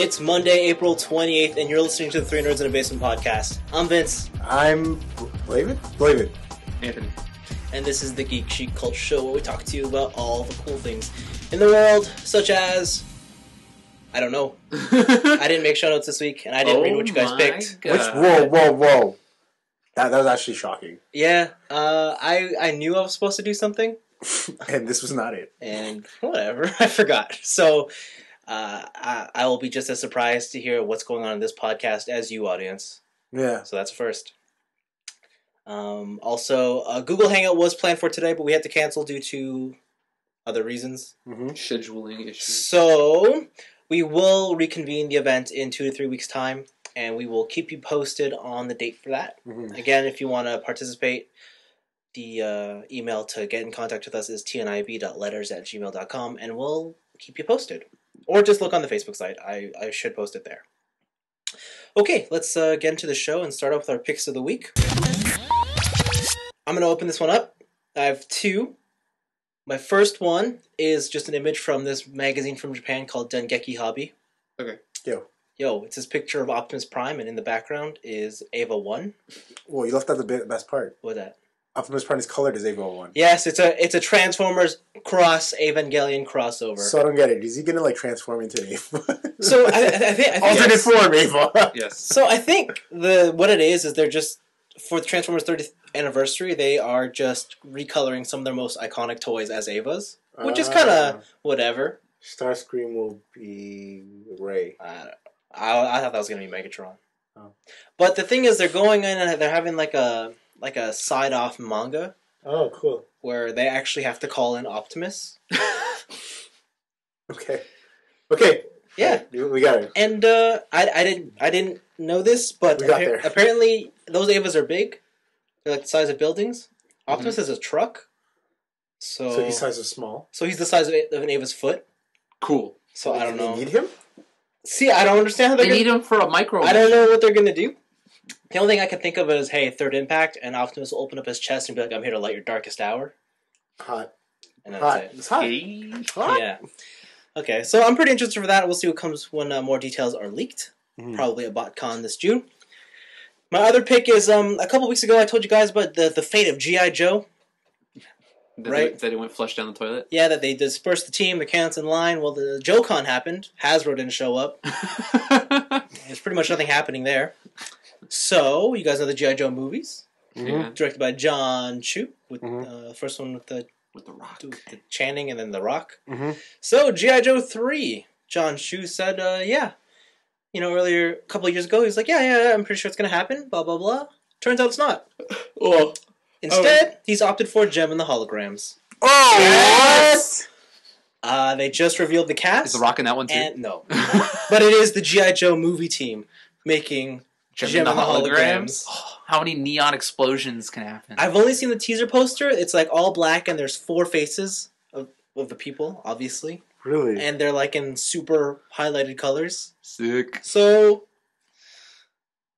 It's Monday, April 28th, and you're listening to the Three Nerds in a Basement podcast. I'm Vince. I'm Blaven? Anthony. And this is the Geek Chic Culture Show, where we talk to you about all the cool things in the world, such as... I don't know. I didn't make show notes this week, and I didn't read what you guys picked. Whoa. That was actually shocking. Yeah, I knew I was supposed to do something. And this was not it. And whatever, I forgot. So... I will be just as surprised to hear what's going on in this podcast as you, audience. Yeah. So that's a first. Also, Google Hangout was planned for today, but we had to cancel due to other reasons. Mm-hmm. Scheduling issues. So, we will reconvene the event in 2 to 3 weeks' time, and we will keep you posted on the date for that. Mm-hmm. Again, if you want to participate, the email to get in contact with us is tniab.letters@gmail.com, and we'll keep you posted. Or just look on the Facebook site. I should post it there. Okay, let's get into the show and start off with our picks of the week. I'm going to open this one up. I have two. My first one is just an image from this magazine from Japan called Dengeki Hobby. Okay. Yo, it's this picture of Optimus Prime, and in the background is Eva 1. Well, you left out the best part. What's that? Optimus Prime is colored as Eva 1. Yes, it's a Transformers cross Evangelion crossover. So I don't get it. Is he gonna transform into Eva? So I think alternate form Eva. Yes. So I think what it is they're just for the Transformers 30th anniversary they are just recoloring some of their most iconic toys as Evas, which is kind of whatever. Starscream will be Ray. I thought that was gonna be Megatron. Oh. But the thing is, they're going in and they're having like a side-off manga. Oh, cool. Where they actually have to call in Optimus. Okay. Yeah. We got it. And I didn't know this, but apparently those Evas are big. They're like the size of buildings. Optimus is a truck. So he's size of small. So he's the size of an Eva's foot. Cool. So I don't know. They need him? See, I don't understand how they need him for a micro. I don't know what they're gonna do. The only thing I can think of is, hey, third impact, and Optimus will open up his chest and be like, I'm here to light your darkest hour. Hot. And that's it. It's hot. Yeah. Okay, so I'm pretty interested for that. We'll see what comes when more details are leaked. Mm-hmm. Probably at BotCon this June. My other pick is, a couple weeks ago I told you guys about the fate of G.I. Joe. That it went flush down the toilet? Yeah, that they dispersed the team, the counts in line. Well, the JoeCon happened. Hasbro didn't show up. There's pretty much nothing happening there. So, you guys know the G.I. Joe movies? Yeah. Directed by John Chu, with the first one with the Rock. With the Channing and then The Rock. Mm-hmm. So, G.I. Joe 3, John Chu said, yeah. You know, earlier, a couple of years ago, he was like, yeah, I'm pretty sure it's going to happen, blah, blah, blah. Turns out it's not. Oh. Instead, he's opted for Gem and the Holograms. Oh, yes! What? They just revealed the cast. Is The Rock in that one too? No. But it is the G.I. Joe movie team making Gem and the Holograms. Oh, how many neon explosions can happen? I've only seen the teaser poster. It's like all black and there's 4 faces of the people, obviously. Really? And they're like in super highlighted colors. Sick. So,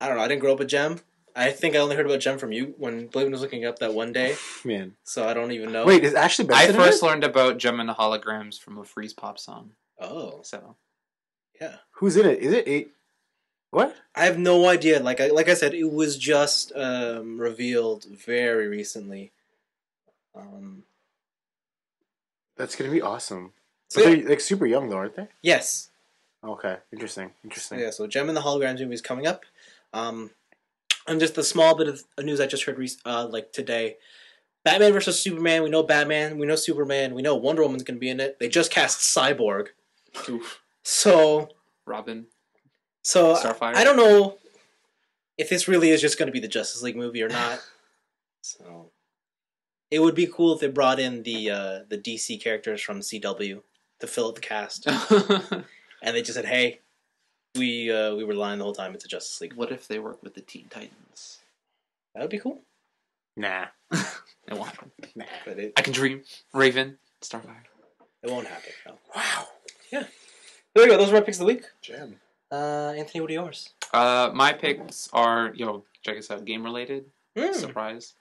I don't know. I didn't grow up with Gem. I think I only heard about Gem from you when Blaven was looking up that one day. Man. So I don't even know. Wait, is Ashley Benson I first learned about Gem and the Holograms from a Freeze Pop song. Oh. So. Yeah. Who's in it? Is it 8? What? I have no idea. Like I said, it was just revealed very recently. That's going to be awesome. So They're like super young though, aren't they? Yes. Okay. Interesting. Yeah, so Gem and the Holograms movie is coming up. And just the small bit of news I just heard like today. Batman vs. Superman, we know Batman, we know Superman, we know Wonder Woman's going to be in it. They just cast Cyborg. Oof. So... Robin. So, Starfire. I don't know if this really is just going to be the Justice League movie or not. So, it would be cool if they brought in the DC characters from CW to fill out the cast. And they just said, hey, we were lying the whole time, it's a Justice League. What if they work with the Teen Titans? That would be cool. Nah. It won't happen. Nah. But I can dream. Raven. Starfire. It won't happen, no. Wow. Yeah. There you go, those are my picks of the week. Gem. Anthony, what are yours? My picks are, check us out, game-related. Surprise.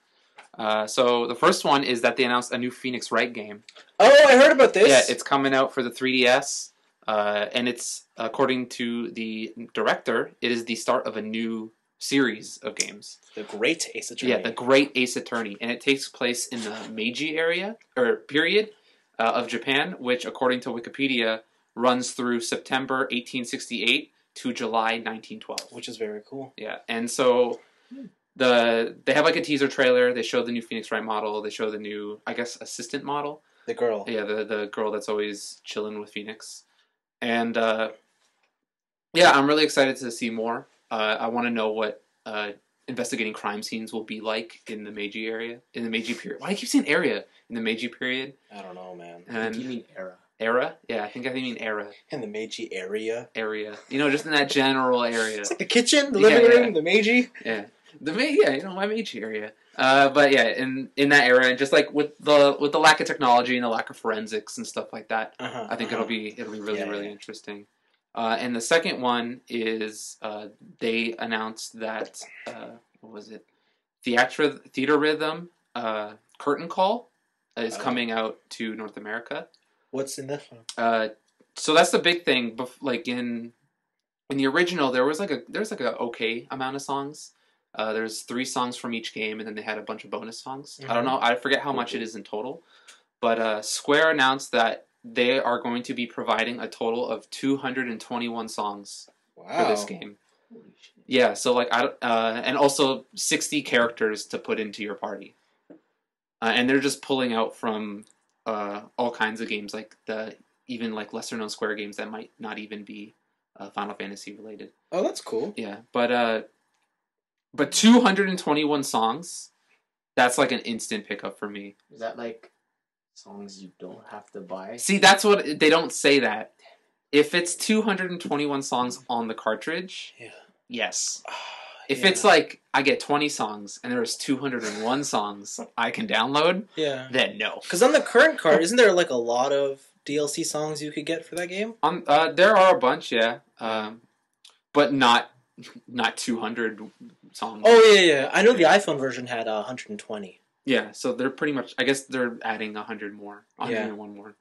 So the first one is that they announced a new Phoenix Wright game. Oh, I heard about this. Yeah, it's coming out for the 3DS. And it's, according to the director, it is the start of a new series of games. The Great Ace Attorney. Yeah, the Great Ace Attorney, and it takes place in the Meiji area or period of Japan, which, according to Wikipedia, runs through September 1868 to July 1912. Which is very cool. Yeah, and so they have like a teaser trailer. They show the new Phoenix Wright model. They show the new, I guess, assistant model. The girl. Yeah, the girl that's always chilling with Phoenix, and yeah, I'm really excited to see more. I want to know what investigating crime scenes will be like in the Meiji area, in the Meiji period. Why do I keep saying area? In the Meiji period? I don't know, man. And You mean era? Era? Yeah, I mean era. In the Meiji area. Area. You know, just in that general area. It's like the kitchen, the living room, the Meiji. Yeah. My Meiji area. But yeah, in that era, and just like with the lack of technology and the lack of forensics and stuff like that, I think it'll be really interesting. And the second one is they announced that what was it? Theater Rhythm Curtain Call is coming out to North America. What's in this one? So that's the big thing. Like in the original, there's like a okay amount of songs. There's 3 songs from each game, and then they had a bunch of bonus songs. I don't know. I forget how much it is in total. But Square announced that they are going to be providing a total of 221 songs for this game. Yeah, so like and also 60 characters to put into your party. And they're just pulling out from all kinds of games, like even like lesser known Square games that might not even be Final Fantasy related. Oh, that's cool. Yeah, but 221 songs, that's like an instant pickup for me. Is that like songs you don't have to buy? See, that's what they don't say that. If it's 221 songs on the cartridge, yes. If it's like I get 20 songs and there's 201 songs I can download, then no. Because on the current card, isn't there like a lot of DLC songs you could get for that game? There are a bunch, yeah, but not 200 songs. Oh yeah. I know the iPhone version had 120. Yeah, so they're pretty much. I guess they're adding 100 more, 101 more.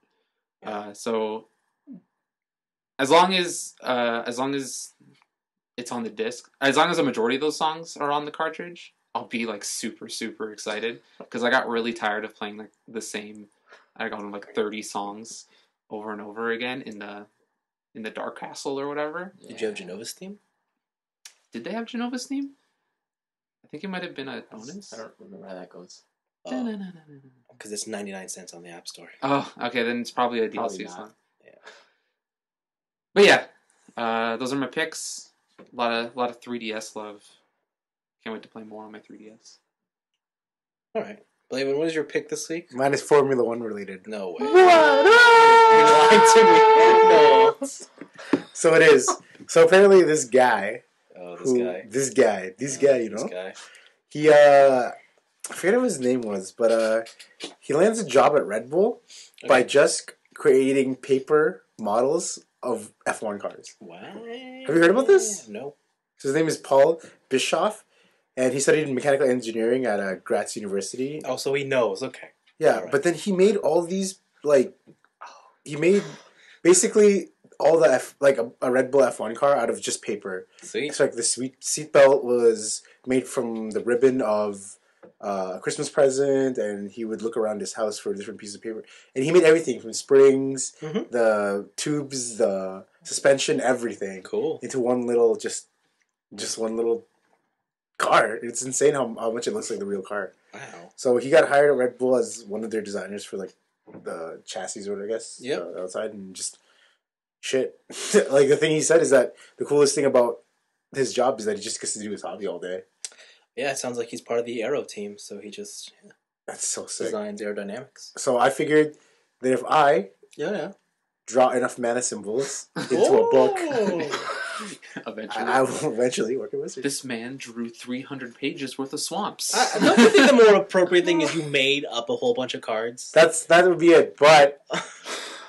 So as long as it's on the disc, as long as a majority of those songs are on the cartridge, I'll be like super excited, because I got really tired of playing like the same. I got like 30 songs over and over again in the Dark Castle or whatever. Did you have Genova's theme? Did they have Genova's theme? I think it might have been a bonus. I don't remember how that goes. Because it's 99 cents on the App Store. Oh, okay, then it's probably a DLC song. Yeah. But yeah, those are my picks. A lot of 3DS love. Can't wait to play more on my 3DS. All right, Blaven, what is your pick this week? Mine is Formula 1 related. No way. You're lying to me. No. So it is. So apparently this guy. Oh, This guy, you know? This guy. He, I forget what his name was, but he lands a job at Red Bull by just creating paper models of F1 cars. What? Have you heard about this? No. So his name is Paul Bischoff, and he studied mechanical engineering at Graz University. Oh, so he knows. Okay. Yeah, right. But then he made all these, he made basically all the a Red Bull F1 car out of just paper. Sweet. So like the seatbelt was made from the ribbon of a Christmas present, and he would look around his house for different pieces of paper. And he made everything from springs, the tubes, the suspension, everything. Cool. Into one little, just one little car. It's insane how much it looks like the real car. Wow. So he got hired at Red Bull as one of their designers for like the chassis or whatever, I guess. Yeah. Outside, and just shit. Like the thing he said is that the coolest thing about his job is that he just gets to do his hobby all day. Yeah, it sounds like he's part of the Aero team, so he just That's so sick. designs aerodynamics. So I figured that if I draw enough mana symbols into a book, eventually, I will eventually work a wizard. This man drew 300 pages worth of swamps. Don't you think the more appropriate thing is you made up a whole bunch of cards? That would be it, but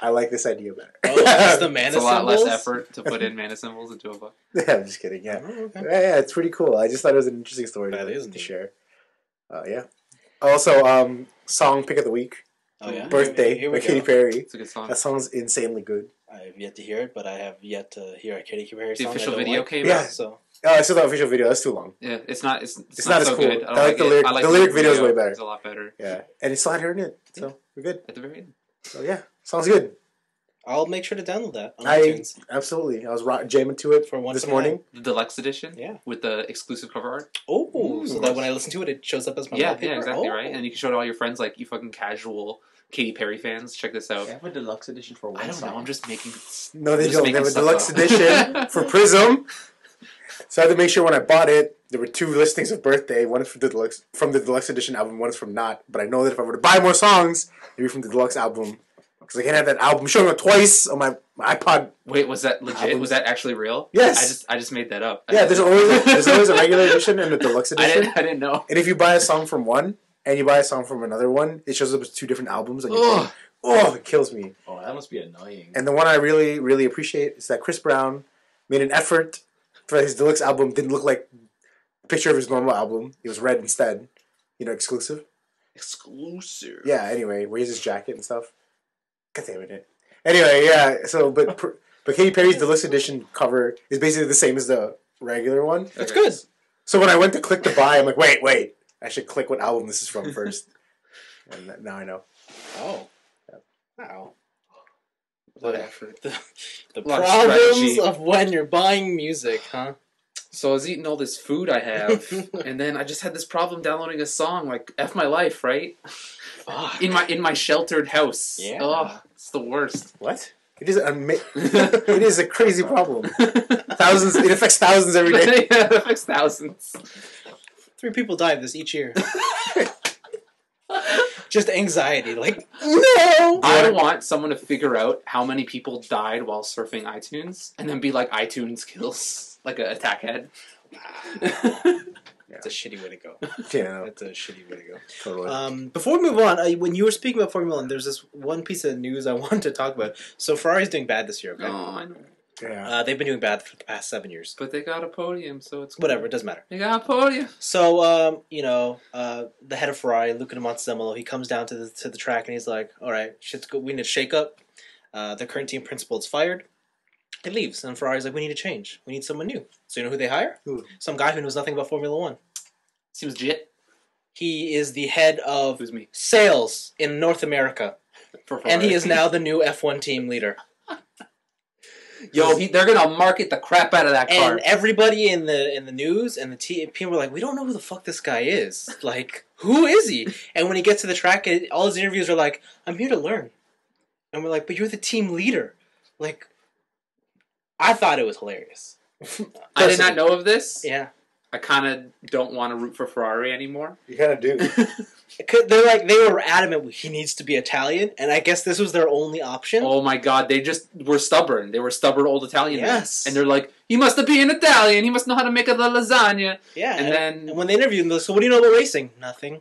I like this idea better. Oh, just the mana it's a lot symbols? less effort to put in mana symbols into a book. Yeah, I'm just kidding. Yeah. Oh, okay. Yeah, it's pretty cool. I just thought it was an interesting story That is to neat. share. Yeah. Also, song pick of the week. Oh, yeah? Birthday Here we by Katy go. Perry. It's a good song. That song's insanely good. I've yet to hear it, but I have yet to hear a Katy Perry song. The official video came Yeah. out. So Oh, I saw the official video. That's too long. Yeah, it's not. It's not as so cool. good. I like the lyric. I The lyric video is way better. It's a lot better. Yeah, and it's still hearing it, so we're good. At the very end. So yeah, sounds good. I'll make sure to download that on iTunes. Absolutely. I was jamming to it For once this in a morning. The deluxe edition. Yeah. With the exclusive cover art. Oh, so that when I listen to it, it shows up as my wallpaper? Yeah, exactly Oh. right. And you can show it to all your friends, like you fucking casual Katy Perry fans. Check this out. They have a deluxe edition for one I don't know. song. I'm just making. No, they just don't. They making have a stuff deluxe up. edition for Prism. So I had to make sure when I bought it, there were 2 listings of birthday. One is from the deluxe edition album. One is from not. But I know that if I were to buy more songs, it'd be from the deluxe album. Because I can't have that album showing up twice on my iPod. Wait, was that legit? Albums. Was that actually real? Yes. I just made that up. Yeah, there's always a regular edition and a deluxe edition. I didn't know. And if you buy a song from one and you buy a song from another one, it shows up as 2 different albums. And Ugh. it kills me. Oh, that must be annoying. And the one I really, really appreciate is that Chris Brown made an effort for his deluxe album. Didn't look like a picture of his normal album. It was red instead. Exclusive. Exclusive. Yeah, anyway, where's his jacket and stuff? God damn it. Anyway, yeah, so, but Katy Perry's deluxe edition cover is basically the same as the regular one. That's good. So when I went to click to buy, I'm like, wait. I should click what album this is from first. And now I know. Oh. Wow. Whatever. The Lot of problems strategy. of when you're buying music, huh? So I was eating all this food I have, and then I just had this problem downloading a song. Like F my life, right? Fuck. In my sheltered house. Yeah. Oh, it's the worst. What? It is a crazy problem. Thousands. It affects thousands every day. Yeah, it affects thousands. 3 people die of this each year. Just anxiety, like, no! I want someone to figure out how many people died while surfing iTunes, and then be like, iTunes kills, like an attack head. That's a shitty way to go. Yeah, That's a shitty way to go. totally. Before we move on, when you were speaking about Formula 1, there's this one piece of news I wanted to talk about. So Ferrari's doing bad this year, okay? Oh, I know. Yeah. They've been doing bad for the past 7 years. But they got a podium, so it's Whatever, it doesn't matter. They got a podium. So, the head of Ferrari, Luca Di Montezemolo, he comes down to the track and he's like, all right, shit's good. We need a shake-up. The current team principal is fired. He leaves, and Ferrari's like, we need to change. We need someone new. So you know who they hire? Who? Some guy who knows nothing about Formula 1. Seems legit. He is the head of Who's me? sales in North America. For Ferrari. And he is now the new F1 team leader. Yo, they're gonna market the crap out of that car. And everybody in the news and the people were like, we don't know who the fuck this guy is. Like, who is he? And when he gets to the track, all his interviews are like, I'm here to learn. And we're like, but you're the team leader. Like, I thought it was hilarious. I did not know of this. Yeah. I kind of don't want to root for Ferrari anymore. You kind of do. They were adamant he needs to be Italian, and I guess this was their only option. Oh my god, they just were stubborn. They were stubborn old Italian men. Yes. And they're like, he must be an Italian. He must know how to make a lasagna. Yeah. And then when they interviewed him, they're like, so what do you know about racing? Nothing.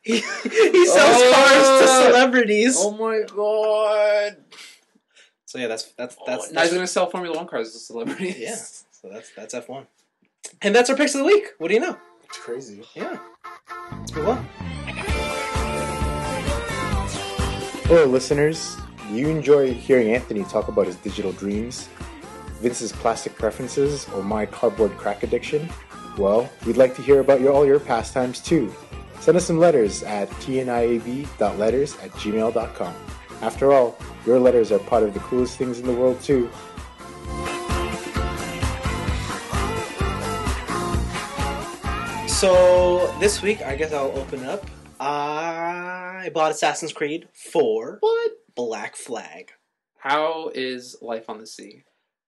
he sells cars to celebrities. Oh my god. So yeah, that's Now he's going to sell Formula 1 cars to celebrities. Yeah. So that's F1. And that's our picks of the week. What do you know? It's crazy. Yeah. Let's move on. Hello, listeners. Do you enjoy hearing Anthony talk about his digital dreams, Vince's plastic preferences, or my cardboard crack addiction? Well, we'd like to hear about all your pastimes too. Send us some letters at tniab.letters@gmail.com. After all, your letters are part of the coolest things in the world too. So this week, I guess I'll open it up. I bought Assassin's Creed 4. What? Black Flag. How is life on the sea?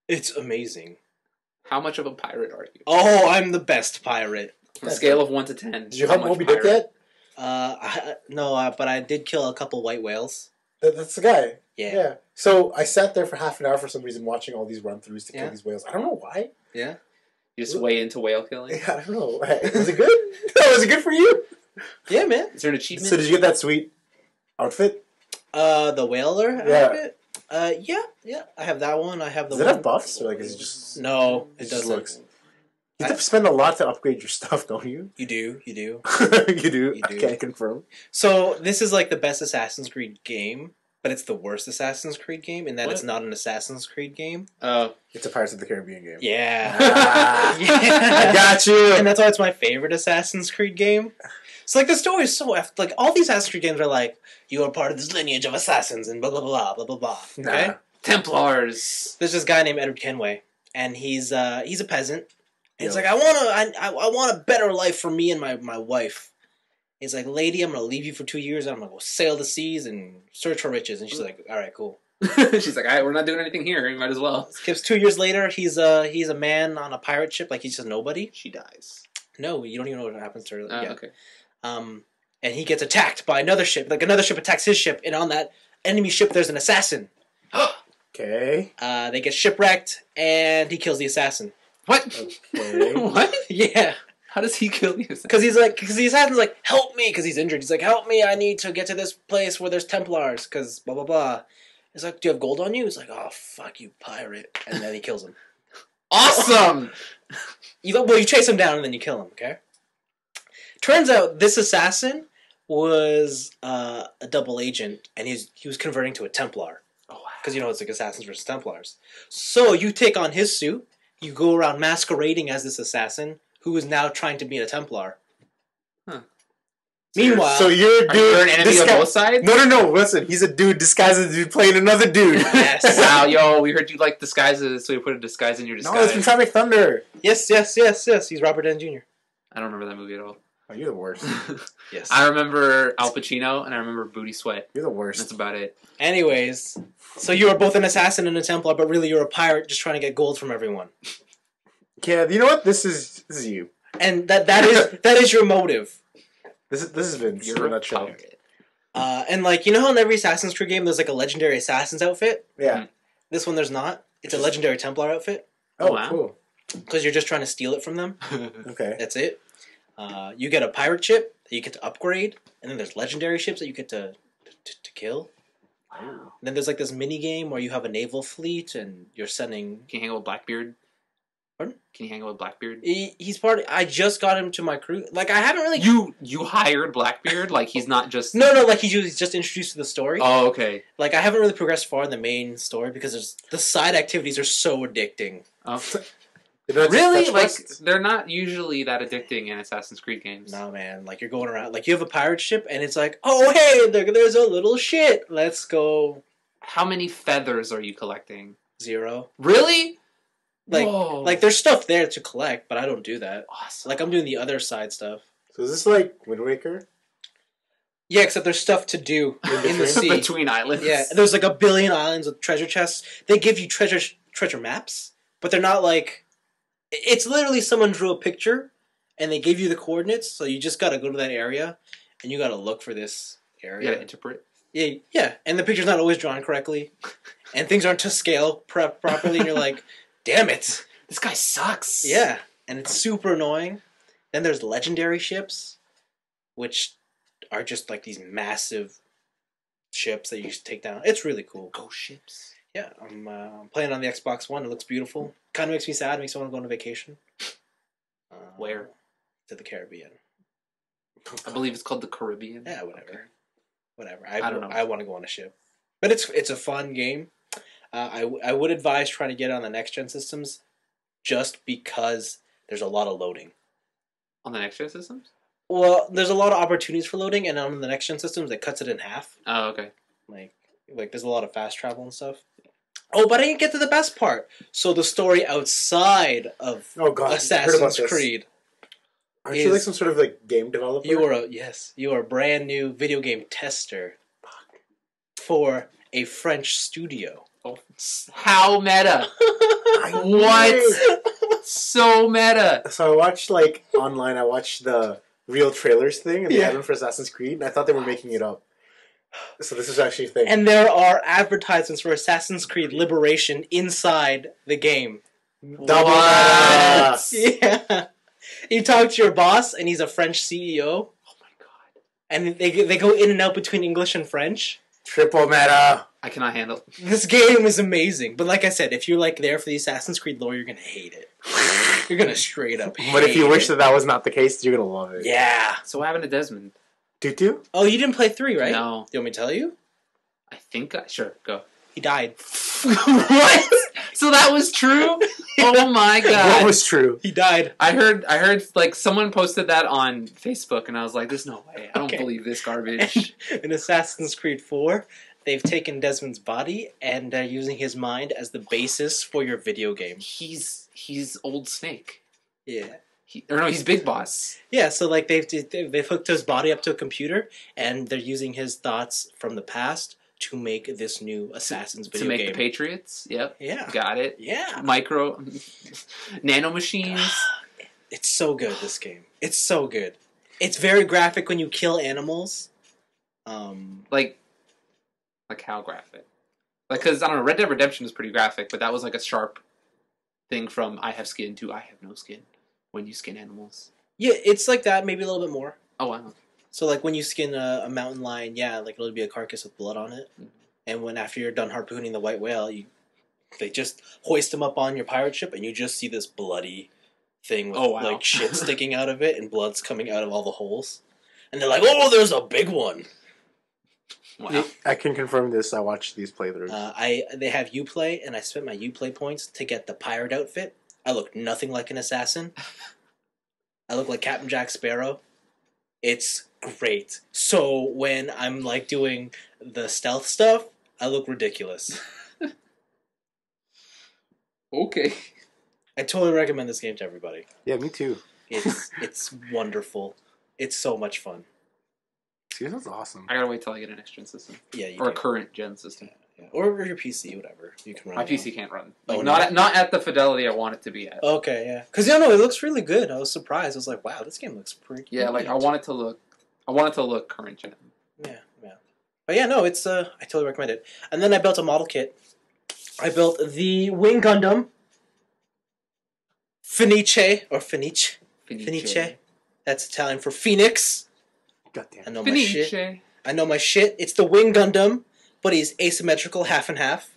It's amazing. How much of a pirate are you? Oh, I'm the best pirate. On a scale of 1 to 10. Did you how hunt much Moby Dick pirate? yet? No, but I did kill a couple white whales. That's the guy. Yeah. So I sat there for half an hour for some reason watching all these run-throughs to kill Yeah. these whales. I don't know why. Yeah. You just way into whale killing? I don't know. Was it good? Was it good for you? Yeah, man. Is there an achievement? So did you get that sweet outfit? The whaler Yeah. outfit? Yeah. I have that one. I have the Does it one. have buffs? Or is it just... No, it just doesn't. looks... You have to spend a lot to upgrade your stuff, don't you? You do. You do? You do. I can't confirm. So this is like the best Assassin's Creed game. but it's the worst Assassin's Creed game in that What? it's not an Assassin's Creed game. Oh. It's a Pirates of the Caribbean game. Yeah. Ah, Yeah. I got you. And that's why it's my favorite Assassin's Creed game. So, like, the story is so... Like, all these Assassin's Creed games are like, you are part of this lineage of assassins and blah, blah, blah, blah, blah, blah. Okay? Nah. Templars. There's this guy named Edward Kenway, and he's a peasant. And he's like, I want a better life for me and my wife. He's like, lady, I'm going to leave you for 2 years, and I'm going to go sail the seas and search for riches. And she's like, all right, cool. She's like, all right, we're not doing anything here. You might as well. Skips 2 years later, he's a man on a pirate ship, like he's just nobody. She dies. No, you don't even know what happens to her yet. Okay. And he gets attacked by another ship. Like, another ship attacks his ship, and on that enemy ship, there's an assassin. Okay. They get shipwrecked, and he kills the assassin. What? Okay. What? Yeah. How does he kill you? Because the assassin's like, help me, because he's injured. He's like, help me, I need to get to this place where there's Templars, because blah, blah, blah. He's like, do you have gold on you? He's like, oh, fuck you, pirate. And then he kills him. Awesome! You chase him down, and then you kill him, okay? Turns out this assassin was a double agent, and he was converting to a Templar. Oh, wow. Because, it's like Assassins versus Templars. So you take on his suit, you go around masquerading as this assassin, who is now trying to be a Templar. Huh. Meanwhile... So you're a Are you an dude... enemy on both sides? No. Listen, he's a dude disguised as a dude playing another dude. Yes. Wow, yo, we heard you like disguises, so you put a disguise in your disguise. No, it's from Tropic Thunder. Yes. He's Robert Downey Jr. I don't remember that movie at all. Oh, you're the worst. Yes. I remember Al Pacino, and I remember Booty Sweat. You're the worst. That's about it. Anyways, so you are both an assassin and a Templar, but really you're a pirate just trying to get gold from everyone. Yeah, you know what? This is you. And that is your motive. This has been You're in a a nutshell. pirate. And like, how in every Assassin's Creed game there's like a legendary assassin's outfit? Yeah. This one there's not. It's a legendary Templar outfit. Oh, Wow. cool. Because you're just trying to steal it from them. Okay. That's it. You get a pirate ship that you get to upgrade, and then there's legendary ships that you get to kill. Wow. And then there's like this mini game where you have a naval fleet and you're sending... Can you hang out with Blackbeard? Pardon? Can you hang out with Blackbeard? He's part of... I just got him to my crew. Like, I haven't really... You hired Blackbeard? Like, he's not just... No, like he's just introduced to the story. Oh, okay. Like, I haven't really progressed far in the main story because the side activities are so addicting. Oh. You know, it's Really? fetch Like, quest? they're not usually that addicting in Assassin's Creed games. No, man. Like, you're going around... Like, you have a pirate ship, and it's like, oh, hey, there's a little shit. Let's go... How many feathers are you collecting? 0. Really? Like, Whoa. like there's stuff there to collect, but I don't do that. Awesome. Like, I'm doing the other side stuff. So is this like Wind Waker? Yeah, except there's stuff to do in the sea. Between islands. Yeah, there's like a billion islands with treasure chests. They give you treasure maps, but they're not like... It's literally someone drew a picture, and they gave you the coordinates, so you just gotta go to that area, and you gotta look for this area. You gotta interpret. Yeah, and the picture's not always drawn correctly, and things aren't to scale properly, and you're like, damn it. This guy sucks. Yeah, and it's super annoying. Then there's legendary ships, which are just like these massive ships that you just take down. It's really cool. Ghost ships. Yeah, I'm playing on the Xbox One. It looks beautiful. Kind of makes me sad. Makes me want to go on a vacation. Where? To the Caribbean. I believe it's called the Caribbean. Yeah, whatever. Okay. Whatever. I don't know. I want to go on a ship, but it's a fun game. I would advise trying to get it on the next gen systems, just because there's a lot of loading. On the next gen systems? Well, there's a lot of opportunities for loading, and on the next gen systems, it cuts it in half. Oh, okay. Like there's a lot of fast travel and stuff. Oh, but I didn't get to the best part. So the story outside of Assassin's Creed. Aren't you like some sort of like game developer? You are a brand new video game tester for a French studio. Oh, how meta! I knew What? it. So meta! So I watched like online. I watched the real trailers thing, and they Yeah. had one for Assassin's Creed, and I thought they were making it up. So this is actually a thing. And there are advertisements for Assassin's Creed Liberation inside the game. Double What? meta. Yeah. You talk to your boss, and he's a French CEO. Oh my god. And they go in and out between English and French. Triple meta. I cannot handle. This game is amazing. But like I said, if you're like there for the Assassin's Creed lore, you're going to hate it. You're going to straight up hate it. But if you wish that was not the case, you're gonna love it. Yeah. So what happened to Desmond? Tutu? Oh, you didn't play 3, right? No. You want me to tell you? Sure, go. He died. What? So that was true? Oh my god. What was true? He died. I heard like someone posted that on Facebook and I was like, there's no way. I don't Okay. believe this garbage. In Assassin's Creed 4, they've taken Desmond's body and they're using his mind as the basis for your video game. He's Old Snake. Yeah. He's Big Boss. Yeah, so like they've hooked his body up to a computer and they're using his thoughts from the past to make this new Assassin's video To make game. the Patriots. Yep. Yeah. Got it. Yeah. Nano machines. It's so good, this game. It's so good. It's very graphic when you kill animals. Like how graphic? Like, because, I don't know, Red Dead Redemption is pretty graphic, but that was like a sharp thing from I have skin to I have no skin when you skin animals. Yeah, it's like that, maybe a little bit more. Oh, wow. So like when you skin a mountain lion, yeah, like it'll be a carcass with blood on it. Mhm. And when after you're done harpooning the white whale, they just hoist them up on your pirate ship and you just see this bloody thing with like shit sticking out of it and blood's coming out of all the holes. And they're like, "Oh, there's a big one." Wow. I can confirm this. I watched these playthroughs. They have Uplay, and I spent my Uplay points to get the pirate outfit. I look nothing like an assassin. I look like Captain Jack Sparrow. It's great. So when I'm like doing the stealth stuff, I look ridiculous. Okay. I totally recommend this game to everybody. Yeah, me too. It's wonderful. It's so much fun. See, that's awesome. I gotta wait till I get an next gen system. Yeah, you Or a do. current gen system. Yeah. Or your PC, whatever. You can run My it PC on. can't run. Oh, Like, no? not at the fidelity I want it to be at. Okay, yeah. Because, you know, it looks really good. I was surprised. I was like, wow, this game looks pretty Yeah, like, neat. I want it to look current gen. Yeah. But yeah, no, it's I totally recommend it. And then I built a model kit. I built the Wing Gundam Fenice or Fenice. Fenice. That's Italian for Phoenix. Goddamn. I know my shit. Fenice. I know my shit. It's the Wing Gundam, but he's asymmetrical, half and half.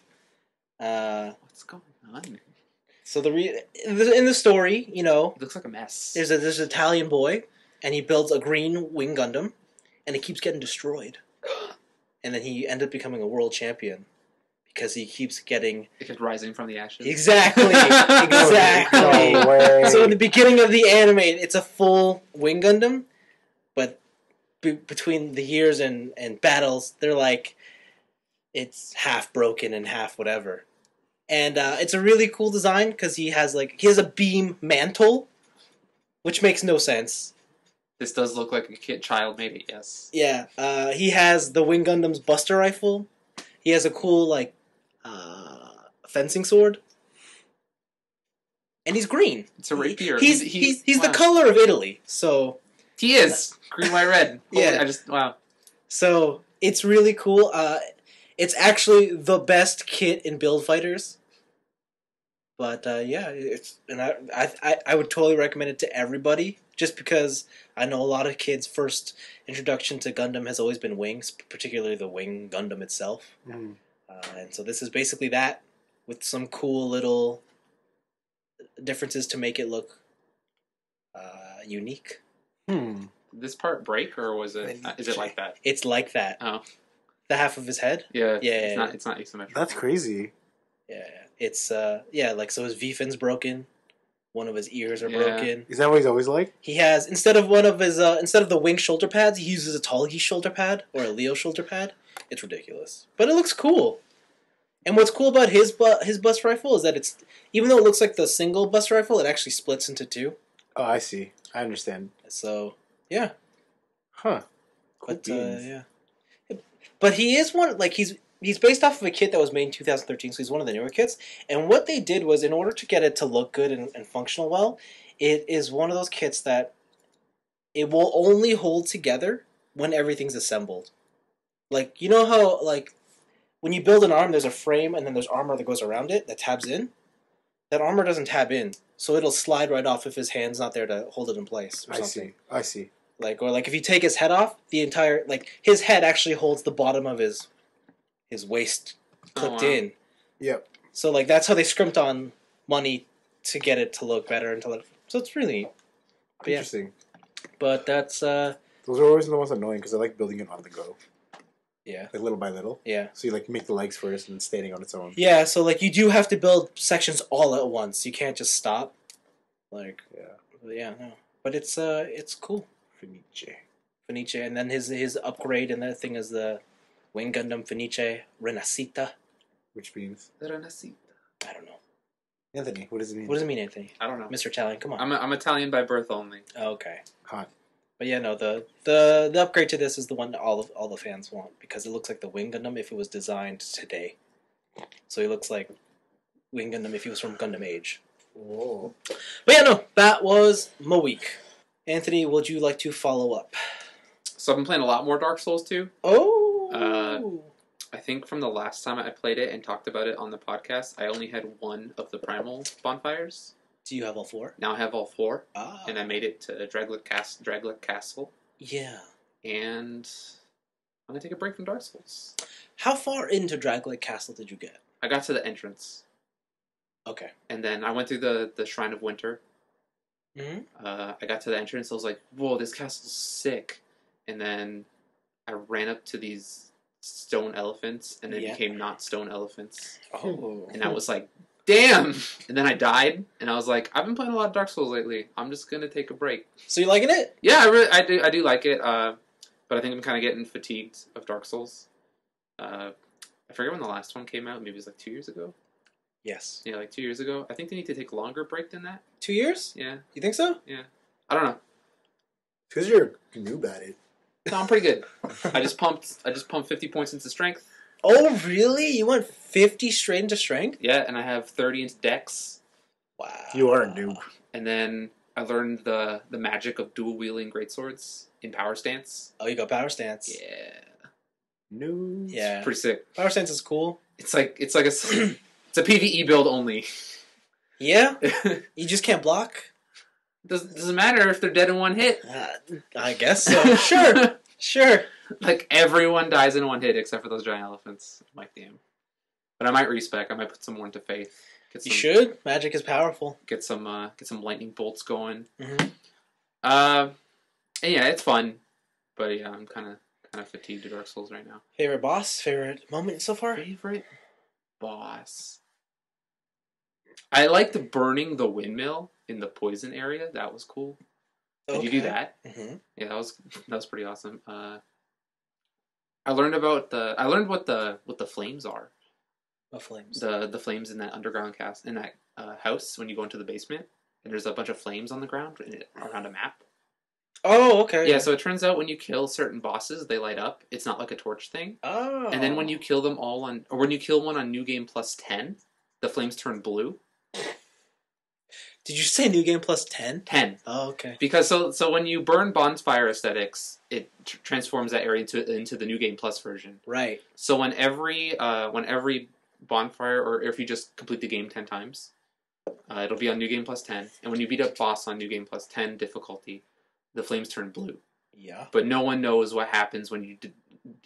What's going on? So in the story, you know, It looks like a mess. there's an Italian boy, and he builds a green Wing Gundam, and it keeps getting destroyed. And then he ended up becoming a world champion because he keeps getting It kept rising from the ashes. exactly. No way. So in the beginning of the anime, it's a full Wing Gundam, but between the years and battles, they're like it's half broken and half whatever. And it's a really cool design because he has a beam mantle, which makes no sense. This does look like a child made it, yes. Yeah, he has the Wing Gundam's Buster Rifle. He has a cool fencing sword, and he's green. It's a rapier. He's the color of Italy. So He is green, white, red. Yeah. Wow. So it's really cool. It's actually the best kit in Build Fighters. But yeah, I would totally recommend it to everybody, just because I know a lot of kids' first introduction to Gundam has always been wings, particularly the Wing Gundam itself. Mm. And so this is basically that, with some cool little differences to make it look unique. Hmm. Did this part break, or was it? Is it like that? It's like that. Oh, The half of his head. yeah. Yeah. It's not asymmetrical. That's crazy. Yeah. It's so his V-fin's broken. One of his ears are Yeah. broken. Is that what he's always like? He has instead of the wing shoulder pads, he uses a Tallgeese shoulder pad or a Leo shoulder pad. It's ridiculous, but it looks cool. And what's cool about his bust rifle is that it's, even though it looks like the single bust rifle, it actually splits into two. Oh, I see. I understand. So yeah, Huh. Cool but beans. yeah, but he is one he's based off of a kit that was made in 2013, so he's one of the newer kits. And what they did was, in order to get it to look good and functional well, it is one of those kits that it will only hold together when everything's assembled. Like, you know how, like, when you build an arm, there's a frame and then there's armor that goes around it that tabs in? That armor doesn't tab in, so it'll slide right off if his hand's not there to hold it in place or something. I see. Or if you take his head off, his head actually holds the bottom of his waist clipped in. Yep. So that's how they scrimped on money to get it to look better so it's really neat. But yeah. Interesting. But that's Those are always the most annoying because I like building it on the go. Yeah. like little by little. Yeah. So you like make the legs first and then standing on its own. Yeah, so like you do have to build sections all at once. You can't just stop. Like no. But it's cool. Fenice, and then his upgrade and that thing is the Wing Gundam Fenice Renacita. Which means I don't know. Anthony. What does it mean? What does it mean, Anthony? I don't know. Mr. Italian, come on. I'm Italian by birth only. Okay. Hot. But yeah, no, the upgrade to this is the one that all the fans want because it looks like the Wing Gundam if it was designed today. So he looks like Wing Gundam if he was from Gundam Age. Whoa. But yeah, no, that was my week. Anthony, would you like to follow up? So I've been playing a lot more Dark Souls 2. Oh! I think from the last time I played it and talked about it on the podcast, I only had one of the primal bonfires. Do you have all 4? Now I have all 4, Ah. and I made it to Draglet Castle, Yeah. and I'm going to take a break from Dark Souls. How far into Draglet Castle did you get? I got to the entrance, Okay. and then I went through the Shrine of Winter. Mm-hmm. I got to the entrance, I was like, whoa, this castle's sick. And then I ran up to these stone elephants, and they became not stone elephants. Oh. And I was like, damn! And then I died, and I was like, I've been playing a lot of Dark Souls lately. I'm just gonna take a break. So you liking it? Yeah, I do like it. But I think I'm kind of getting fatigued of Dark Souls. I forget when the last one came out. Maybe it was like 2 years ago. Yes. Yeah, like 2 years ago. I think they need to take a longer break than that. 2 years? Yeah. You think so? Yeah. I don't know. Because you're a noob at it. No, I'm pretty good. I just pumped 50 points into strength. Oh, really? You went 50 straight into strength? Yeah, and I have 30 into dex. Wow. You are a noob. And then I learned the magic of dual wielding greatswords in power stance. Oh, you got power stance. Yeah. Noob. Yeah. Pretty sick. Power stance is cool. It's a PvE build only. Yeah? You just can't block? Doesn't matter if they're dead in one hit. I guess so. Sure. Sure. Like everyone dies in one hit except for those giant elephants. I'm like, damn. But I might respec. I might put some more into faith. You should. Magic is powerful. Get some lightning bolts going. Mm-hmm. And yeah, it's fun. But yeah, I'm kind of fatigued of Dark Souls right now. Favorite boss? Favorite moment so far? Favorite boss. I liked burning the windmill in the poison area. That was cool. Did you do that? Mm-hmm. Yeah, that was pretty awesome. I learned what the flames are. What flames? The flames in that underground in that house when you go into the basement, and there's a bunch of flames on the ground around a map. Oh, okay. Yeah, so it turns out when you kill certain bosses, they light up. It's not like a torch thing. Oh. And then when you kill them all when you kill one on New Game Plus 10, the flames turn blue. Did you say New Game Plus 10? 10. Oh, okay. Because so when you burn bonfire aesthetics, it transforms that area into the New Game Plus version. Right. So when every bonfire, or if you just complete the game 10 times, it'll be on New Game Plus 10. And when you beat up boss on New Game Plus 10 difficulty, the flames turn blue. Yeah. But no one knows what happens when you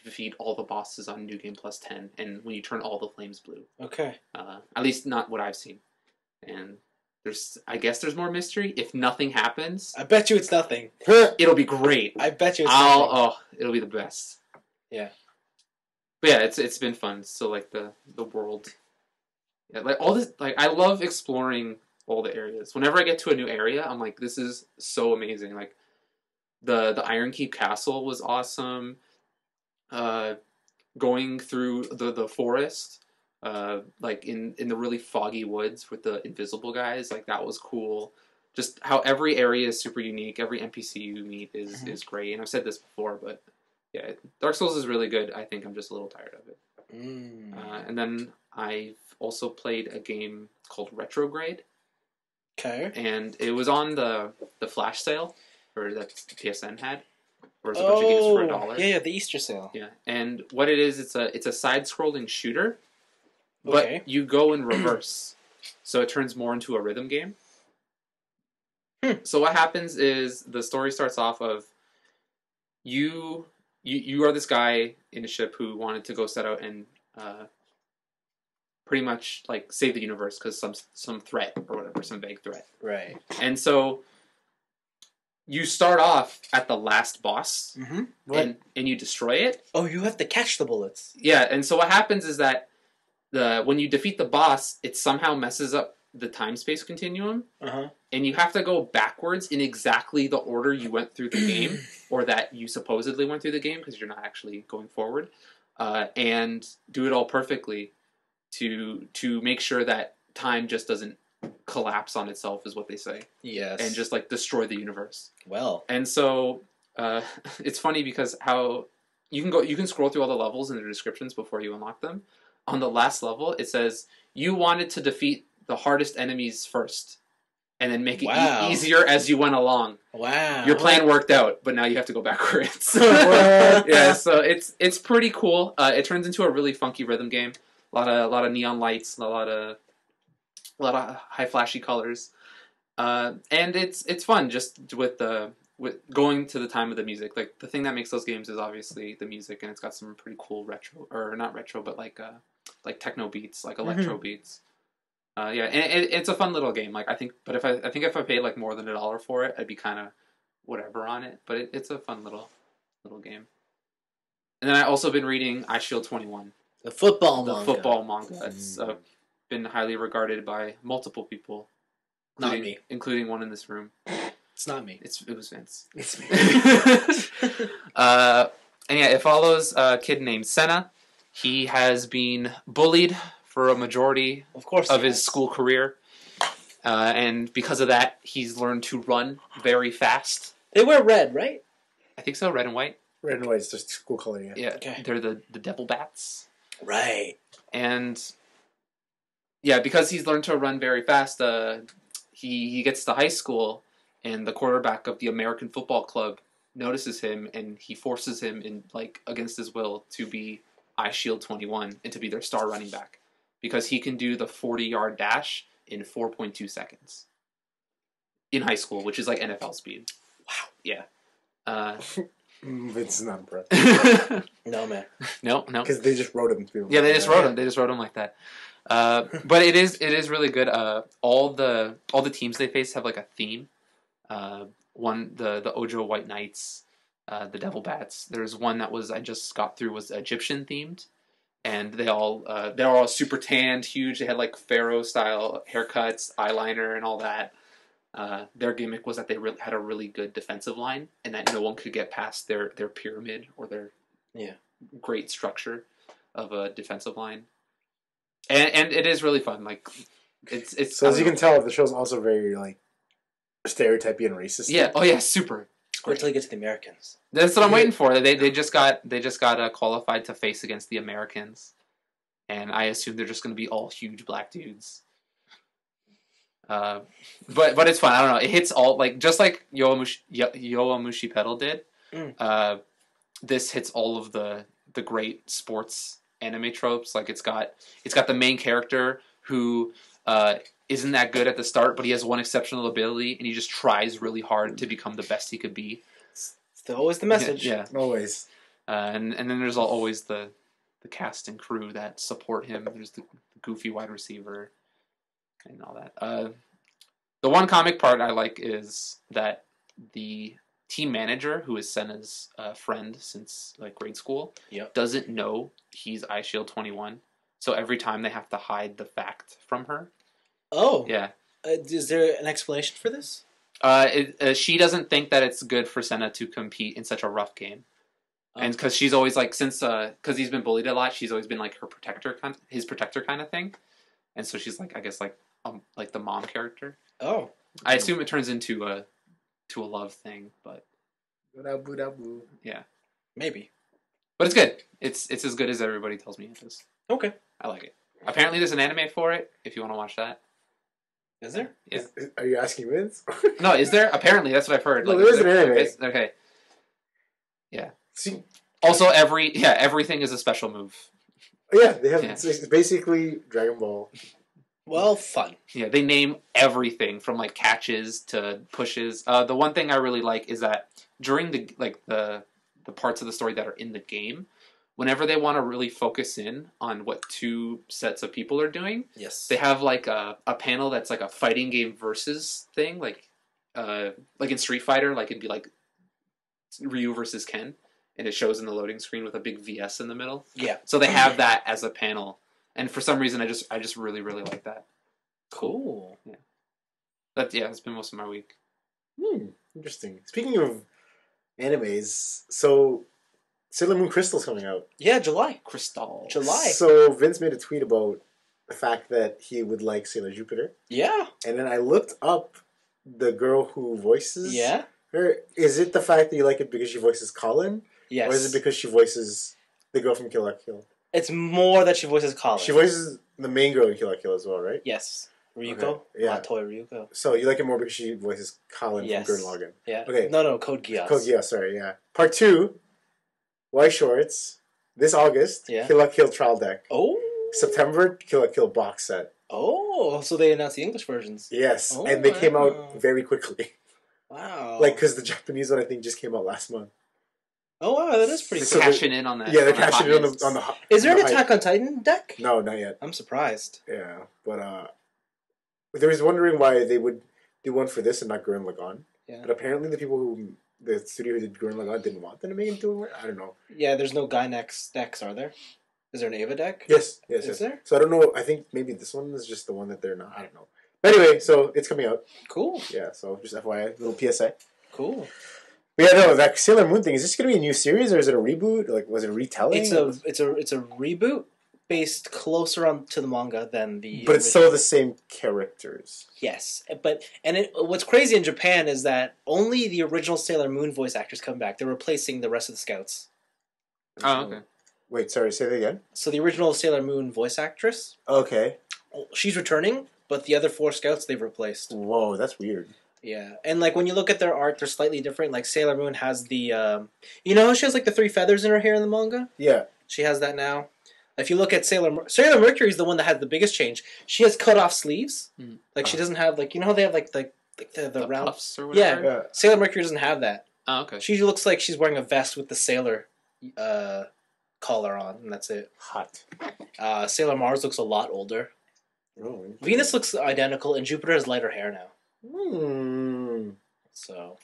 defeat all the bosses on New Game Plus 10, and when you turn all the flames blue. Okay. At least not what I've seen. And I guess there's more mystery. If nothing happens, I bet you it's nothing. it'll be great. I bet you it's nothing. It'll be the best. Yeah. But yeah, it's been fun. So like the world, yeah, like all this, like I love exploring all the areas. Whenever I get to a new area, I'm like, this is so amazing. Like the Iron Keep Castle was awesome. Going through the forest. Like in the really foggy woods with the invisible guys, like that was cool. Just how every area is super unique. Every NPC you meet is great. And I've said this before, but yeah, Dark Souls is really good. I think I'm just a little tired of it. And then I've also played a game called Retrograde. Okay. And it was on the flash sale, or that PSN had. Where there's a bunch of games for $1. Yeah, the Easter sale. Yeah, and what it is, it's a side-scrolling shooter. Okay. But you go in reverse, so it turns more into a rhythm game. So what happens is the story starts off of you are this guy in a ship who wanted to go set out and pretty much like save the universe because some threat or whatever, some vague threat. Right. And so you start off at the last boss, Mm-hmm. and you destroy it. Oh, you have to catch the bullets. Yeah, and so what happens is that when you defeat the boss, it somehow messes up the time-space continuum, and you have to go backwards in exactly the order you went through the game, or that you supposedly went through the game, because you're not actually going forward, and do it all perfectly to make sure that time just doesn't collapse on itself, is what they say. Yes. And just like destroy the universe. Well. And so it's funny because how you can scroll through all the levels in the descriptions before you unlock them. On the last level, it says you wanted to defeat the hardest enemies first, and then make it easier as you went along. Wow. Your plan worked out, but now you have to go backwards. Yeah, so it's pretty cool. It turns into a really funky rhythm game. A lot of neon lights, a lot of high flashy colors, and it's fun just with going to the time of the music. Like the thing that makes those games is obviously the music, and it's got some pretty cool retro, or not retro, but like techno beats, like electro beats. Yeah, and it's a fun little game. Like I think if I paid like more than $1 for it, I'd be kind of whatever on it. But it's a fun little game. And then I also been reading iShield 21, the football manga. It's been highly regarded by multiple people, not me, including one in this room. It's not me. It was Vince. It's me. And yeah, it follows a kid named Senna. He has been bullied for a majority of his school career, and because of that, he's learned to run very fast. They wear red, right? I think so. Red and white. Red and white is just school color. Yeah. Yeah. Okay. They're the devil bats. Right. And yeah, because he's learned to run very fast, he gets to high school, and the quarterback of the American football club notices him, and he forces him in, like, against his will, to be iShield 21 and to be their star running back, because he can do the 40-yard dash in 4.2 seconds in high school, which is like NFL speed. Wow. Yeah. It's not, bro. No, man. No. Because they just wrote him. Yeah, they just wrote him. They just wrote him like that. But it is really good. All the teams they face have like a theme. The Ojo White Knights, the Devil Bats. There's one that I just got through was Egyptian themed, and they're all super tanned, huge. They had like pharaoh style haircuts, eyeliner, and all that. Their gimmick was that they had a really good defensive line, and that no one could get past their pyramid or their great structure of a defensive line. And it is really fun. Like it's so as you can tell, the show's also very like stereotypy and racist. Yeah. Oh yeah, super. Wait till you get to the Americans. That's what I'm waiting for. They just got qualified to face against the Americans, and I assume they're just going to be all huge black dudes. But it's fun. I don't know. It hits all, like, just like Yowamushi Pedal did. This hits all of the great sports anime tropes. Like it's got the main character who isn't that good at the start, but he has one exceptional ability, and he just tries really hard to become the best he could be. It's always the message. Yeah. Always. And then there's always the cast and crew that support him. There's the goofy wide receiver and all that. The one comic part I like is that the team manager, who is Senna's friend since like grade school, doesn't know he's iShield 21. So every time they have to hide the fact from her. Oh. Yeah. Is there an explanation for this? She doesn't think that it's good for Senna to compete in such a rough game. And because she's always like, because he's been bullied a lot, she's always been like his protector kind of thing. And so she's like, I guess like the mom character. Oh. I assume it turns into a love thing, but yeah, maybe. But it's good. It's as good as everybody tells me it is. Okay, I like it. Apparently, there's an anime for it. If you want to watch that, is there? Yeah. Are you asking Vince? No, is there? Apparently, that's what I've heard. No, there is an anime. Okay. Yeah. See, also, everything is a special move. Yeah, they have. Yeah. It's basically Dragon Ball. Well, fun. Yeah, they name everything from like catches to pushes. The one thing I really like is that during the parts of the story that are in the game, whenever they want to really focus in on what two sets of people are doing, yes, they have like a panel that's like a fighting game versus thing. Like like in Street Fighter, like it'd be like Ryu versus Ken, and it shows in the loading screen with a big VS in the middle. Yeah. So they have that as a panel, and for some reason, I just really really like that. Cool. Yeah. But yeah, it's been most of my week. Interesting. Speaking of animes, so Sailor Moon Crystal's coming out. Yeah, July. Crystal. July. So Vince made a tweet about the fact that he would like Sailor Jupiter, Yeah. and then I looked up the girl who voices Yeah. her. Is it the fact that you like it because she voices Colin, Yes. or is it because she voices the girl from Kill la Kill? It's more that she voices Colin. She voices the main girl in Kill la Kill as well, right? Yes. Ryuko. Okay, yeah. Toy Ryuko. So you like it more because she voices Colin Yes. from Gurren Lagann. Yeah. Okay. No, Code Geass. Code Geass, sorry, yeah. Part 2, White Shorts, this August, Yeah. Kill la Kill Trial Deck. Oh. September, Kill la Kill box set. Oh, so they announced the English versions. Yes, Oh, and they came wow. out very quickly. Wow. Like, because the Japanese one, I think, just came out last month. Oh, wow, that is pretty They're cool. So cashing in on that. Yeah, they're on that cashing in hotness. on the Is there on an the hype. Attack on Titan deck? No, not yet. I'm surprised. Yeah, but there was wondering why they would do one for this and not Gurren Lagann. Yeah. But apparently the studio who did Gurren Lagann didn't want them to make into it. I don't know. Yeah, there's no Gynex decks, are there? Is there an Ava deck? Yes. Is there? So I don't know. I think maybe this one is just the one that they're not. I don't know. But anyway, so it's coming out. Cool. Yeah, so just FYI, little PSA. Cool. But yeah, no, that Sailor Moon thing, is this going to be a new series or is it a reboot? Like, was it a retelling? It's a reboot based closer on to the manga than the. But it's original. still the same characters. Yes, but what's crazy in Japan is that only the original Sailor Moon voice actors come back. They're replacing the rest of the scouts. Oh, okay. Wait, sorry, say that again? So the original Sailor Moon voice actress, Okay. she's returning, but the other 4 scouts they've replaced. Whoa, that's weird. Yeah, and like when you look at their art, they're slightly different. Like Sailor Moon has the, you know how she has like the 3 feathers in her hair in the manga? Yeah. She has that now. If you look at Sailor Mercury is the one that has the biggest change. She has cut off sleeves. Mm. Like she doesn't have like, you know how they have like the round puffs or Yeah. whatever. Yeah. Sailor Mercury doesn't have that. Oh, okay. She looks like she's wearing a vest with the sailor collar on, and that's it. Hot. Sailor Mars looks a lot older. Oh, Venus looks identical, and Jupiter has lighter hair now. So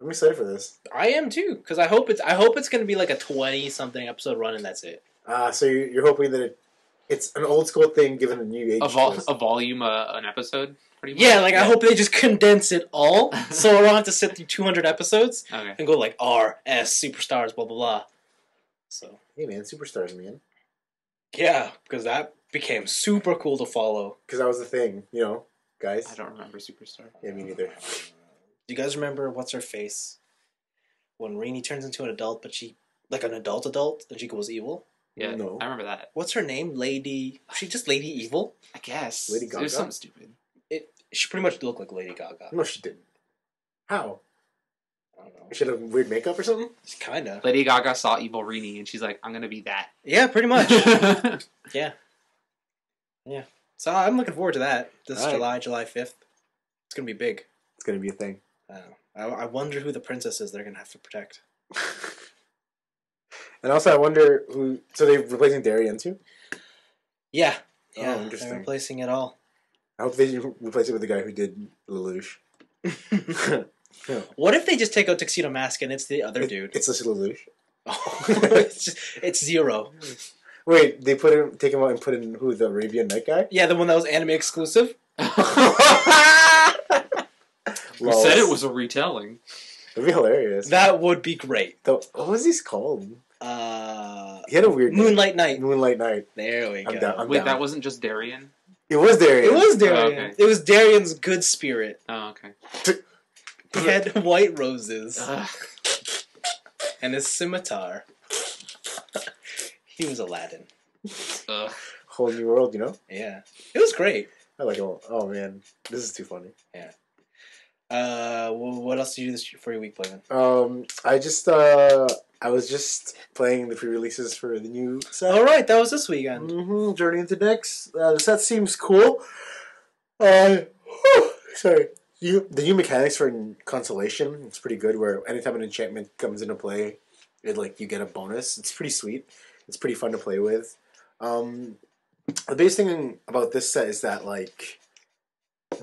I'm excited for this. I am too, because I hope it's going to be like a 20-something episode run, and that's it. So you're hoping that it's an old school thing given a new age. A volume, an episode, pretty much. Yeah, like I hope they just condense it all, so I don't have to sit through 200 episodes Okay. and go like R S superstars blah blah blah. So Hey man, superstars, man. yeah, because that became super cool to follow. Because that was the thing, you know, guys. I don't remember Superstar. Yeah, me neither. Do you guys remember what's her face when Rainy turns into an adult, but she like an adult, and she goes evil? Yeah, No. I remember that. What's her name? Lady? She just Lady Evil? I guess. Lady It was Gaga? something stupid. She pretty much looked like Lady Gaga. No, she didn't. How? I don't know. She had a weird makeup or something? Kind of. Lady Gaga saw Evil Rini, and she's like, "I'm gonna be that." Yeah, pretty much. Okay. Yeah. So I'm looking forward to that. This All right. July 5th. It's gonna be big. It's gonna be a thing. I wonder who the princess is they're gonna have to protect. And also, I wonder who. So they're replacing Darien too. Yeah. Oh, Yeah. interesting. They're replacing it all. I hope they replace it with the guy who did Lelouch. What if they just take out Tuxedo Mask and it's the other dude? It's a Lelouch. It's Zero. Wait, they take him out and put in who, the Arabian Night guy? Yeah, the one that was anime exclusive. Who said it was a retelling? That'd be hilarious. That would be great. What was he called? He had a weird name. Moonlight Night. Moonlight Night. There we go. I'm down. Wait, that wasn't just Darien? It was Darien. It was Darien. Oh, okay. It was Darien's good spirit. Oh, okay. He had white roses Ugh. and his scimitar. He was Aladdin. Ugh. Whole new world, you know? Yeah. It was great. I like it. Oh man, this is too funny. What else did you do for your week, Playman? I was just playing the pre-releases for the new set. All right, that was this weekend. Journey into Next. The set seems cool. Sorry. The new mechanics for Consolation, it's pretty good, where anytime an enchantment comes into play, you get a bonus. It's pretty sweet. It's pretty fun to play with. The biggest thing about this set is that,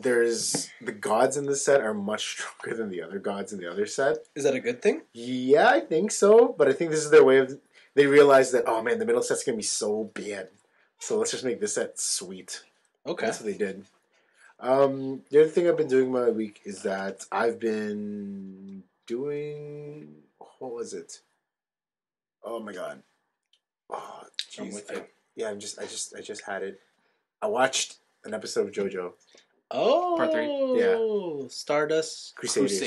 there's the gods in the set are much stronger than the other gods in the other set. Is that a good thing? Yeah, I think so. But I think this is their way of. They realize that oh man, the middle set's gonna be so bad, so let's just make this set sweet. Okay. That's what they did. The other thing I've been doing my week is that I've been doing. What was it? Oh my god! Oh, I'm jeez. with you. Yeah, I just had it. I watched an episode of JoJo Oh, Part 3. Yeah. Stardust. Crusaders.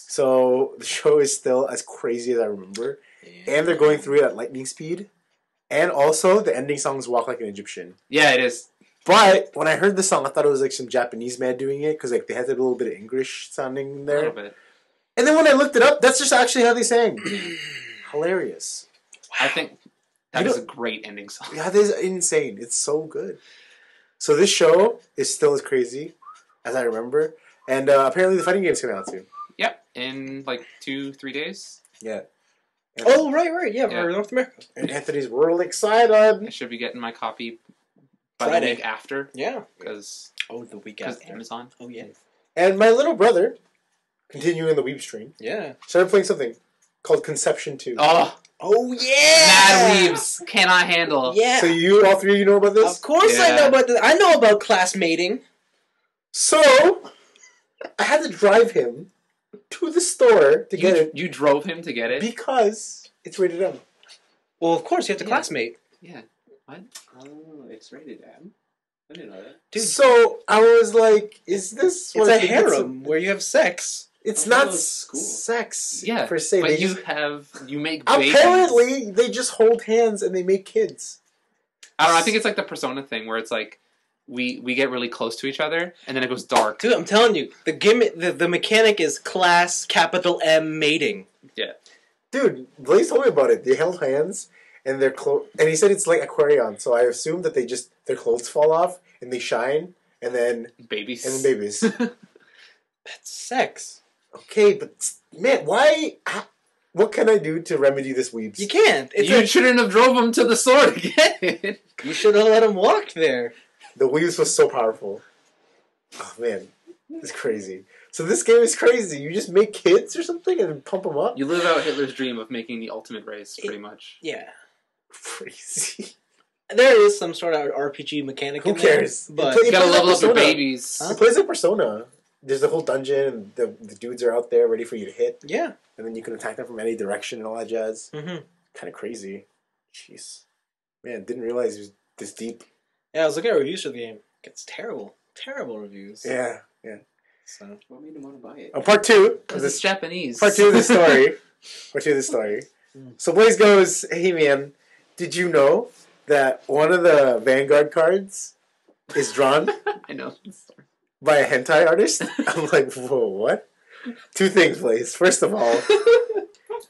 So the show is still as crazy as I remember, Yeah. and they're going through it at lightning speed, and also the ending songs "Walk Like an Egyptian." Yeah, it is. But when I heard the song, I thought it was like some Japanese man doing it because like they had that little bit of English sounding in A there. little bit. And then when I looked it up, that's just actually how they sang. Hilarious. I think that You is know- a great ending song. Yeah, this is insane. It's so good. So this show is still as crazy as I remember, and apparently the fighting game's coming out too. Yep, in like 2-3 days. Yeah. And, Oh, right. Yeah, Yeah. for North America. and Anthony's real excited. I should be getting my copy by Friday. the week after Yeah. because Oh, the week after. Amazon. Oh, yeah. And my little brother, continuing the Weeb stream, Yeah. started playing something called Conception 2. Oh, Oh, yeah. Mad Weebs cannot handle. Yeah. So you, all three of you know about this? Of course I Yeah. know about this. I know about classmating. So, I had to drive him to the store to get it You drove him to get it. because it's rated M. Well, of course, you have to Yeah. classmate. Yeah. What? Oh, it's rated M. I didn't know that. Dude, So, I was like, is this... it's what a I think harem where you have sex. It's I not thought it was school. sex Yeah, per se. but They you just, make babies. apparently, they just hold hands and they make kids. I don't know. I think it's like the Persona thing where it's like we get really close to each other and then it goes dark. Dude, I'm telling you, the gimmick, the mechanic is class capital M mating. Dude, Blaze told me about it. They held hands and their clothes, and he said it's like Aquarion. So I assume that their clothes fall off and they shine, and then Babies. babies. That's sex. Okay, but man, why? What can I do to remedy this weebs? You can't. It's You shouldn't have drove him to the store to get it. you should have let him walk there. The weebs was so powerful. Oh man, it's crazy. So this game is crazy. You just make kids or something and pump them up. You live out Hitler's dream of making the ultimate race, pretty much. Yeah. Crazy. There is some sort of RPG mechanic Who in there, cares? but It You gotta plays level like up your Persona. babies. Huh? It plays like Persona. There's the whole dungeon, and the dudes are out there ready for you to hit, yeah. and then you can attack them from any direction and all that jazz. Mm-hmm. Kind of crazy. Jeez. Man, didn't realize it was this deep. Yeah, I was looking at reviews for the game. It gets terrible reviews. Yeah. So What made him want to buy it? Part two of Because this it's Japanese. Part two of the story. Part two of the story. So Blaze goes, hey man, did you know that one of the Vanguard cards is drawn I know. by a hentai artist? I'm like, whoa, what? Two things, Blaze. First of all,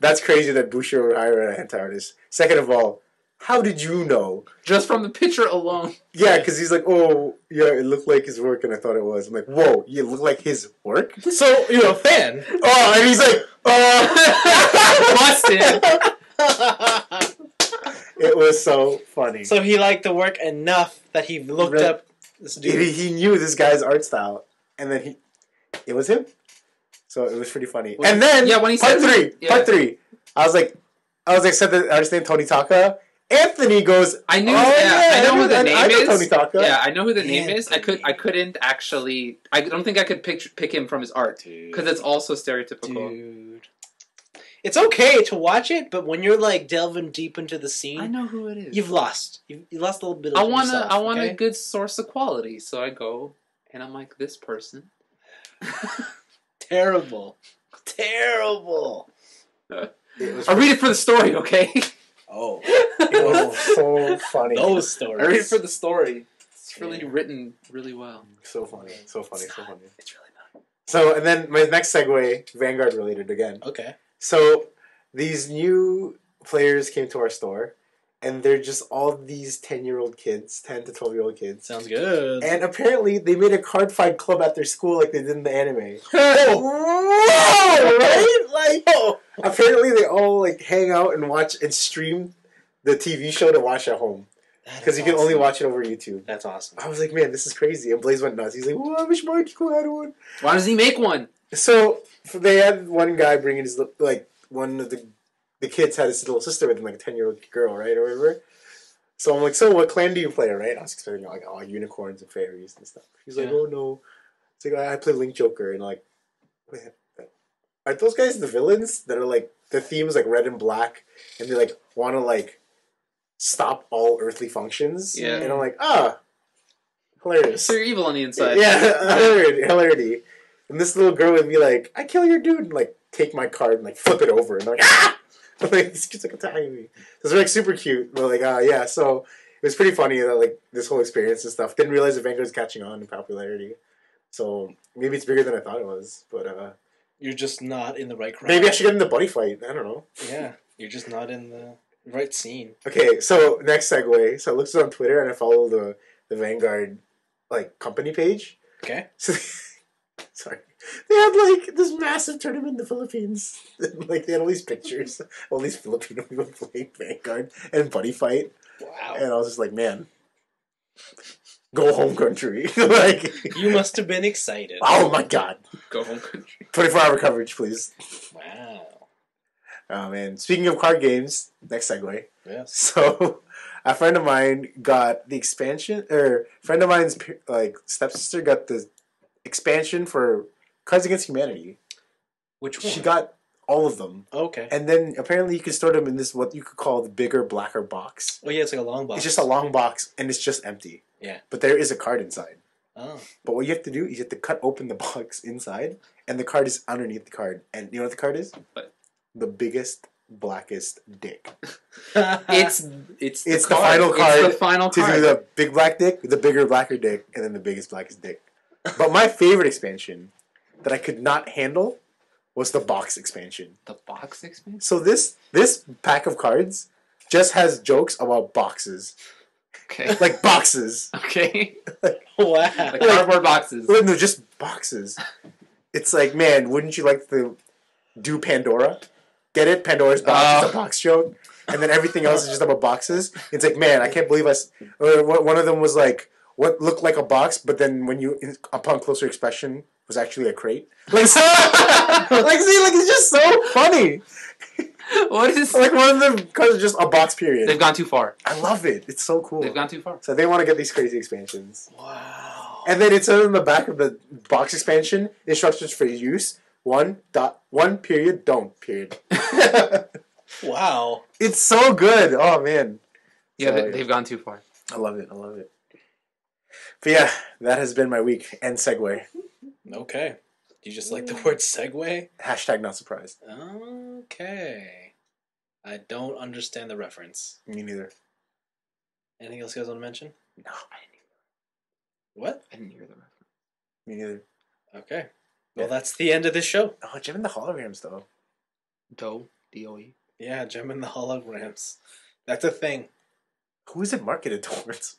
that's crazy that Bushiro would hire a hentai artist. Second of all, how did you know? Just from the picture alone. Yeah, because he's like, oh, yeah, it looked like his work, and I thought it was. I'm like, whoa, it looked like his work? So you're a fan. Oh, and he's like, Busted. It was so funny. So he liked the work enough that he looked Right. up this dude. He knew this guy's art style, and then it was him. So it was pretty funny. Well, And then yeah, when he part said- three, yeah. part three. I was like, said the artist name Tony Taka. Anthony goes, I knew. oh, I know who the I name know is. Tony Taka. Yeah, I know who the name is. I Anthony. couldn't actually. I don't think I could pick him from his art because it's also stereotypical. Dude. It's okay to watch it, but when you're like delving deep into the scene, I know who it is. you've lost. You lost a little bit of I want yourself, I want okay? a good source of quality, so I go and I'm like this person. Terrible. Terrible. It was, I read it for the story, okay? Oh. it was so funny. Those stories. I read it for the story. It's really written really well. So funny. So funny. So funny. It's really not. So, and then my next segue, Vanguard related again. Okay. So, these new players came to our store, and they're just all these 10-year-old kids, 10 to 12-year-old kids. Sounds good. And apparently, they made a card fight club at their school like they did in the anime. Whoa! Right? Like, oh. Apparently, they all like hang out and watch and stream the TV show to watch at home. because you can only watch it over YouTube. That's awesome. I was like, man, this is crazy. And Blaze went nuts. He's like, well, I wish Marco had one. Why does he make one? So they had one guy bringing his one of the kids had his little sister with him, like a 10-year-old girl, right, or whatever. So I'm like, so what clan do you play, right? I was expecting like unicorns and fairies and stuff. He's like, oh no, it's like I play Link Joker, and like, wait, are those guys the villains that are like the theme is like red and black, and they like want to like stop all earthly functions? Yeah, and I'm like, hilarious. So you're evil on the inside. Yeah, hilarity. And this little girl would be like, I kill your dude, and like take my card and like flip it over, and I'm like, ah! Like, these kids like attacking me. So it's like super cute. But like, yeah. So it was pretty funny that like this whole experience and stuff. Didn't realize the Vanguard's catching on in popularity. So maybe it's bigger than I thought it was. But you're just not in the right crowd. maybe I should get in the buddy fight. I don't know. Yeah, you're just not in the right scene. Okay, so next segue. So I looked on Twitter and I follow the Vanguard like company page. Okay. So sorry. They had like this massive tournament in the Philippines. Like they had all these pictures, all these Filipino people playing Vanguard and buddy fight. Wow. And I was just like, man, go home country. Like you must have been excited. Oh my god. Go home country. 24-hour coverage, please. Wow. Oh man. Speaking of card games, next segue. Yes. So a friend of mine got the expansion, or a friend of mine's like stepsister got the expansion for Cards Against Humanity. Which one? She got all of them. Okay. And then apparently you can store them in this what you could call the bigger, blacker box. Oh yeah, it's like a long box. It's just a long box and it's just empty. Yeah. But there is a card inside. Oh. But what you have to do is you have to cut open the box inside, and the card is underneath the card. And you know what the card is? What? The biggest, blackest dick. It's the final card. It's the final to card. do the big black dick, the bigger, blacker dick, and then the biggest, blackest dick. But my favorite expansion that I could not handle was the box expansion. The box expansion? So this pack of cards just has jokes about boxes. Okay. Like boxes. Okay. Wow. Like cardboard boxes. No, just boxes. It's like, man, wouldn't you like to do Pandora? Get it? Pandora's box is a box joke. And then everything else is just about boxes. It's like, man, I can't believe one of them was like, what looked like a box, but then when you, upon closer inspection, was actually a crate. Like, it's just so funny. What is like one of them cards is just a box period. They've gone too far. I love it. It's so cool. They've gone too far. So they want to get these crazy expansions. Wow. And then it says in the back of the box expansion, instructions for use. 1 period, don't period. Wow. It's so good. Oh man. Yeah, So, they've gone too far. I love it. But yeah, that has been my week. And segue. Okay. Do you just like the word segue? Hashtag not surprised. Okay. I don't understand the reference. Me neither. Anything else you guys want to mention? No, I didn't What? I didn't hear the reference. Me neither. Okay. Well, Yeah. that's the end of this show. Oh, Gem and the holograms though. DOE. Yeah, Gem and the holograms. That's a thing. Who is it marketed towards?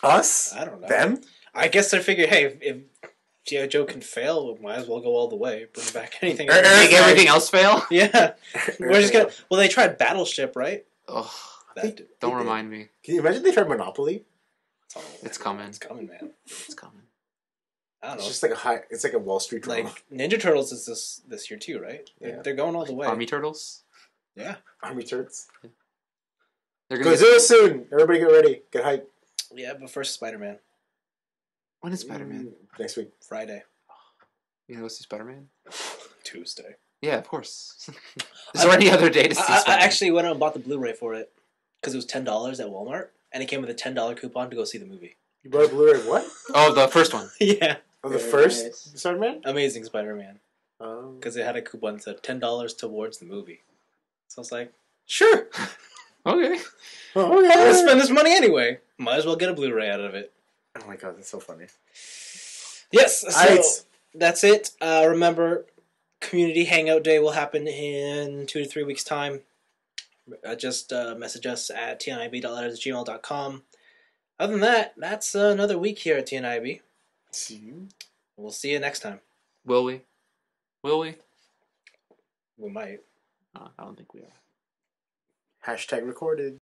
Us? I don't know. Them? I guess I figure, hey, if G.I. Joe can fail, we might as well go all the way. Bring back anything. Make everything else fail? Yeah. We're just gonna. Well, they tried Battleship, right? Ugh. did. Don't remind me. Can you imagine they tried Monopoly? It's coming. It's coming, man. It's coming. I don't know. It's just like it's like a Wall Street drama. Like Ninja Turtles is this year too, right? Yeah. They're going all the way. Army Turtles? Yeah. Army Turks. They're gonna Godzilla soon. Everybody get ready. Get hyped. Yeah, but first Spider-Man. When is Spider-Man? Next week. Friday. You know, see Spider-Man? Tuesday. Yeah, of course. Is there any other day to see I Spider-Man? actually went out and bought the Blu-ray for it because it was $10 at Walmart, and it came with a $10 coupon to go see the movie. You brought a Blu-ray of what? Oh, the first one. Yeah. Of the Very first nice. Spider-Man? Amazing Spider-Man. Um, Because it had a coupon that said $10 towards the movie. So I was like, sure. Okay. oh, I'm yeah. going to spend this money anyway. Might as well get a Blu-ray out of it. Oh my god, that's so funny. Yes, so Alright. that's it. Remember, Community Hangout Day will happen in 2 to 3 weeks' time. Just message us at tniab.letters@gmail.com. Other than that, that's another week here at TNIAB. See you. We'll see you next time. Will we? Will we? We might. I don't think we are. Hashtag recorded.